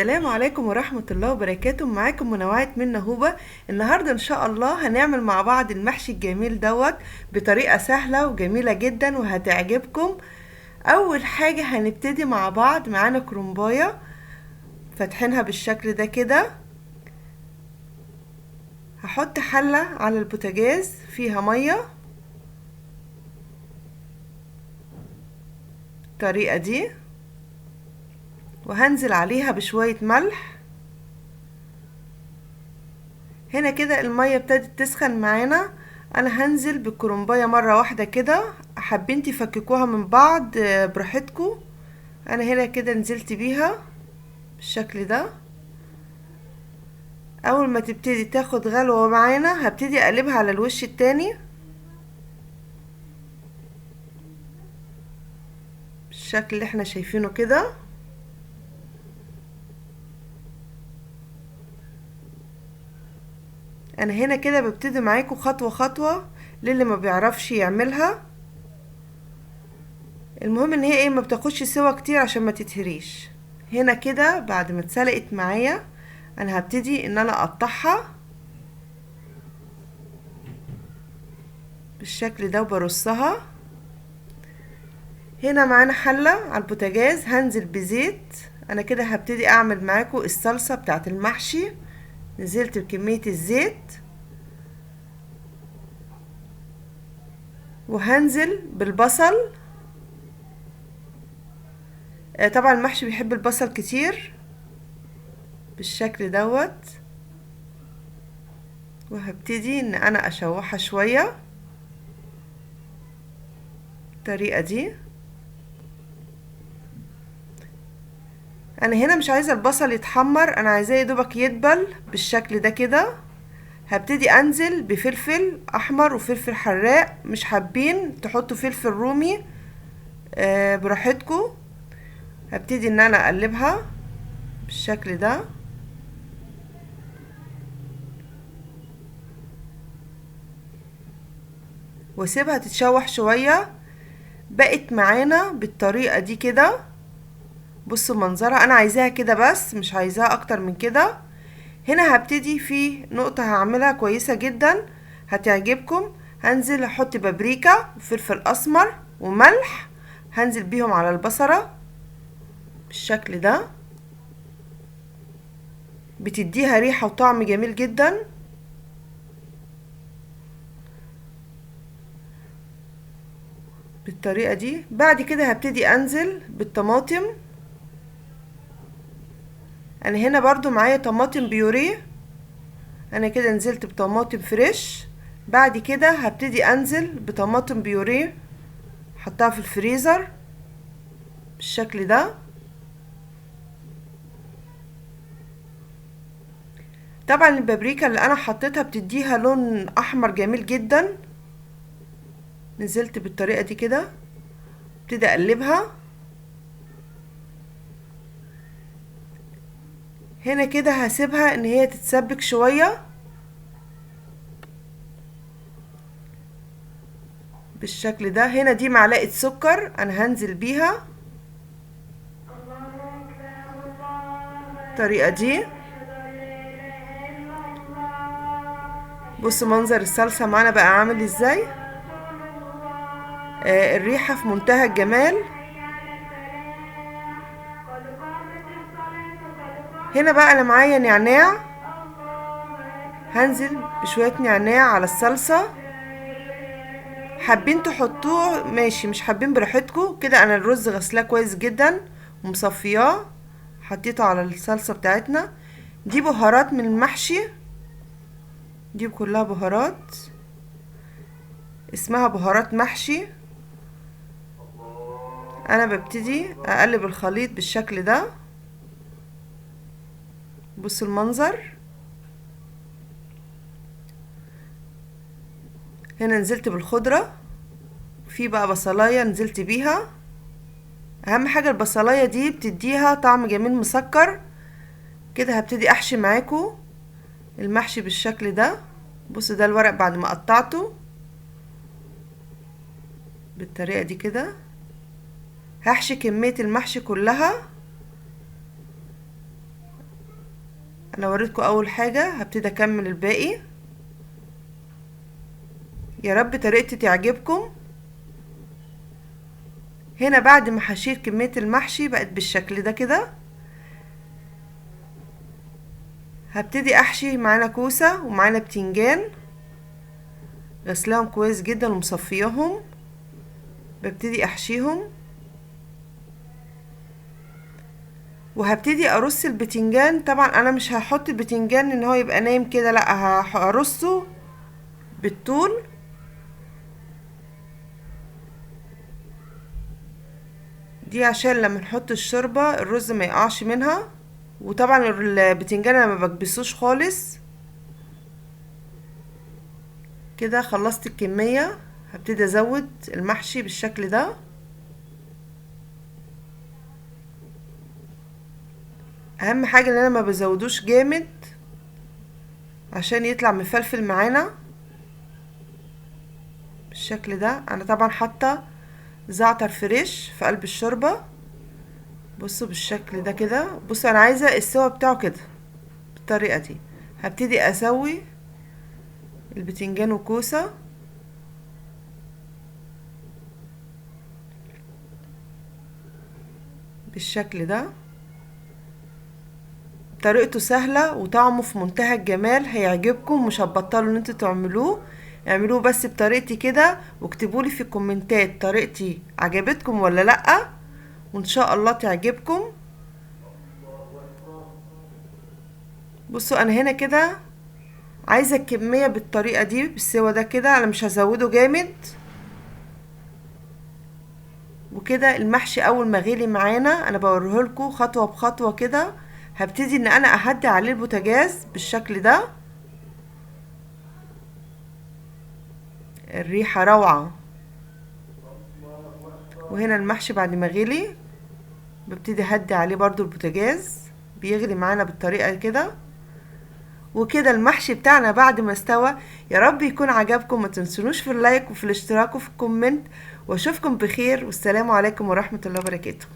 السلام عليكم ورحمة الله وبركاته. معاكم منوعة من نهوبة. النهاردة ان شاء الله هنعمل مع بعض المحشي الجميل بطريقة سهلة وجميلة جدا وهتعجبكم. اول حاجة هنبتدي مع بعض، معانا كرنباية فاتحينها بالشكل ده كده. هحط حلة على البوتاجاز فيها مية بالطريقة دي، وهنزل عليها بشوية ملح. هنا كده المية ابتدت تسخن معانا. انا هنزل بالكرنباية مرة واحدة كده، حابين تفككوها من بعض براحتكم. انا هنا كده نزلت بيها بالشكل ده. اول ما تبتدي تاخد غلوة معانا هبتدي اقلبها على الوش التاني بالشكل اللي احنا شايفينه كده. انا هنا كده ببتدي معاكم خطوة خطوة للي ما بيعرفش يعملها. المهم ان هي ما بتاخدش سوا كتير عشان ما تتهريش. هنا كده بعد ما اتسلقت معايا انا هبتدي ان انا اقطعها بالشكل ده وبرصها. هنا معانا حلة على البوتاجاز، هنزل بزيت. انا كده هبتدي اعمل معاكم الصلصة بتاعت المحشي. نزلت بكمية الزيت وهنزل بالبصل. طبعا المحشي بيحب البصل كتير بالشكل دوت. وهبتدي ان انا اشوحها شوية بالطريقة دي. انا هنا مش عايزة البصل يتحمر، انا عايزاه يدوبك يدبل بالشكل ده كده. هبتدي انزل بفلفل احمر وفلفل حراق، مش حابين تحطوا فلفل رومي براحتكم. هبتدي ان انا اقلبها بالشكل ده واسيبها تتشوح شوية. بقت معانا بالطريقة دي كده. بصوا منظرها، انا عايزاها كده بس مش عايزاها اكتر من كده. هنا هبتدي في نقطة هعملها كويسة جدا هتعجبكم. هنزل احط بابريكا وفلفل اسمر وملح، هنزل بيهم على البصرة بالشكل ده. بتديها ريحة وطعم جميل جدا. بالطريقة دي بعد كده هبتدي انزل بالطماطم. انا هنا برضو معايا طماطم بيوريه، انا كده نزلت بطماطم فريش. بعد كده هبتدي انزل بطماطم بيوريه حطها في الفريزر بالشكل ده. طبعا البابريكا اللي انا حطيتها بتديها لون احمر جميل جدا. نزلت بالطريقة دي كده، ابتدي اقلبها. هنا كده هسيبها ان هي تتسبك شوية بالشكل ده. هنا دي معلقة سكر انا هنزل بيها الطريقة دي. بصوا منظر الصلصة معانا بقى عامل ازاي. الريحة في منتهى الجمال. هنا بقى انا معايا نعناع، هنزل بشوية نعناع على الصلصة. حابين تحطوه ماشي، مش حابين براحتكم. كده انا الرز غسلاه كويس جدا ومصفياه، حطيته على الصلصة بتاعتنا. دي بهارات من المحشي، دي كلها بهارات اسمها بهارات محشي. انا ببتدي اقلب الخليط بالشكل ده. بصوا المنظر. هنا نزلت بالخضرة، في بقى بصلاية نزلت بيها. اهم حاجة البصلاية دي بتديها طعم جميل مسكر كده. هبتدي احشي معاكم المحشي بالشكل ده. بصوا ده الورق بعد ما قطعته بالطريقة دي كده. هحشي كمية المحشي كلها. انا وريتكم اول حاجة، هبتدي اكمل الباقي. يا رب طريقتي تعجبكم. هنا بعد ما حشيت كمية المحشي بقت بالشكل ده كده، هبتدي احشي. معانا كوسة ومعانا بتنجان غسلاهم كويس جدا ومصفياهم، ببتدي احشيهم. وهبتدي ارص البتنجان. طبعا انا مش هحط البتنجان ان هو يبقى نايم كده، لا هرصه بالطول. دي عشان لما نحط الشوربة الرز ما يقعش منها. وطبعا البتنجان انا ما بكبسوش خالص. كده خلصت الكمية، هبتدي ازود المحشي بالشكل ده. اهم حاجة ان انا ما بزودوش جامد عشان يطلع مفلفل معانا بالشكل ده. انا طبعا حاطه زعتر فريش في قلب الشوربه. بصوا بالشكل ده كده. بصوا انا عايزه السوا بتاعه كده بالطريقه دي. هبتدي اسوي البتنجان وكوسه بالشكل ده. طريقته سهله وطعمه في منتهى الجمال، هيعجبكم. مش هتبطلوا ان انتوا تعملوه. اعملوه بس بطريقتي كده، واكتبولي في الكومنتات طريقتي عجبتكم ولا لا، وان شاء الله تعجبكم. بصوا انا هنا كده عايزه الكميه بالطريقه دي بالسوا ده كده، انا مش هزوده جامد. وكده المحشي اول ما غلي معانا انا بوريهولكوا خطوه بخطوه كده. هبتدي ان انا اهدي عليه البوتاجاز بالشكل ده. الريحه روعه. وهنا المحشي بعد ما غلي ببتدي اهدي عليه برضو البوتاجاز، بيغلي معانا بالطريقه كده. وكده المحشي بتاعنا بعد ما استوى. يا رب يكون عجبكم. ما تنسونوش في اللايك وفي الاشتراك وفي الكومنت. واشوفكم بخير، والسلام عليكم ورحمة الله وبركاته.